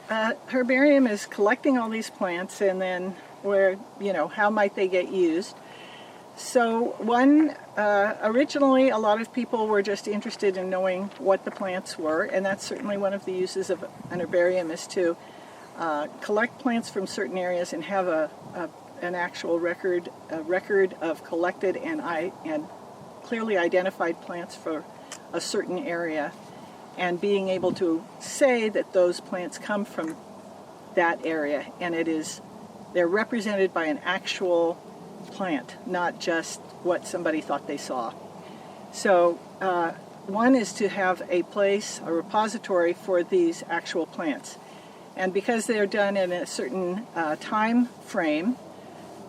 herbarium is collecting all these plants, and then how might they get used. So originally a lot of people were just interested in knowing what the plants were, and that's certainly one of the uses of an herbarium, is to collect plants from certain areas and have an actual record of collected and clearly identified plants for a certain area, and being able to say that those plants come from that area, and they're represented by an actual plant, not just what somebody thought they saw. So one is to have a repository for these actual plants. And because they're done in a certain time frame,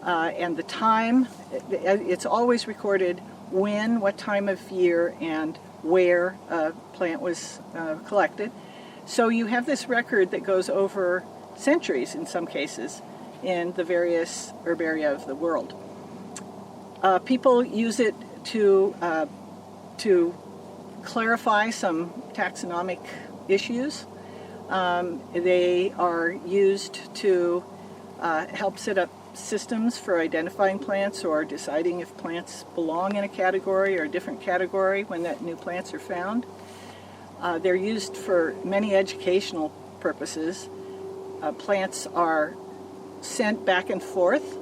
and the time, it's always recorded what time of year, and where a plant was collected. So you have this record that goes over centuries in some cases in the various herbaria of the world. People use it to clarify some taxonomic issues. They are used to help set up systems for identifying plants or deciding if plants belong in a category or a different category when that new plants are found. They're used for many educational purposes. Plants are sent back and forth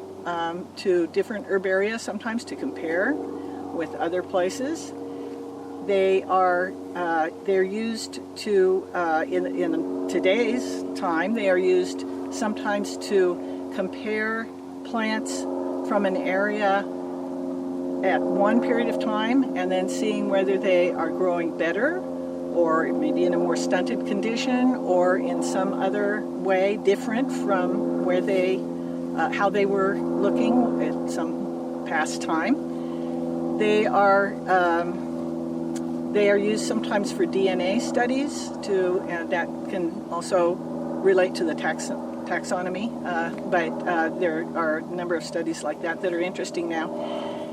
to different herbaria, sometimes to compare with other places. They're used to in today's time. They are used sometimes to compare plants from an area at one period of time, and then seeing whether they are growing better, or maybe in a more stunted condition, or in some other way different from where how they were looking at some past time. They are used sometimes for DNA studies and that can also relate to the taxonomy, but there are a number of studies like that are interesting now.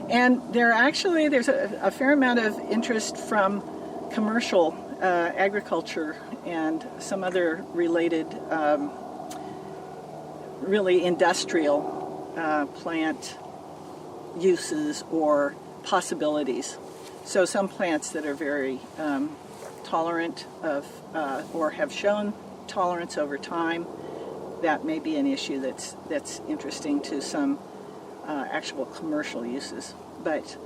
And there's a fair amount of interest from commercial agriculture and some other related really industrial plant uses or possibilities. So some plants that are very tolerant of or have shown tolerance over time, that may be an issue that's interesting to some actual commercial uses. But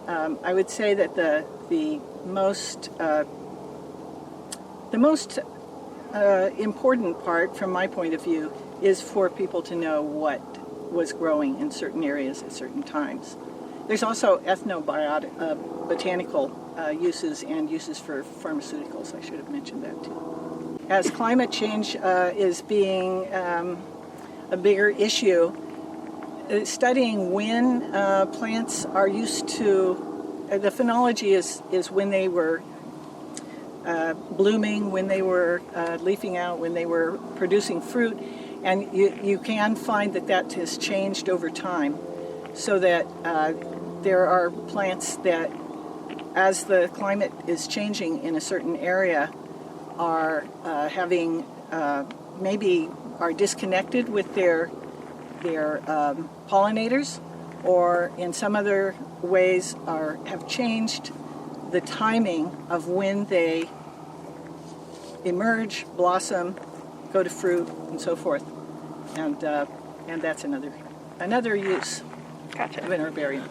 I would say that the most important part, from my point of view, is for people to know what was growing in certain areas at certain times. There's also botanical uses and uses for pharmaceuticals. I should have mentioned that too. As climate change is being a bigger issue, studying when plants are used to, the phenology is when they were blooming, when they were leafing out, when they were producing fruit, and you can find that has changed over time, so that there are plants that, as the climate is changing in a certain area, are having maybe are disconnected with their pollinators, or in some other ways have changed the timing of when they emerge, blossom, go to fruit, and so forth, and that's another use Gotcha. of an herbarium.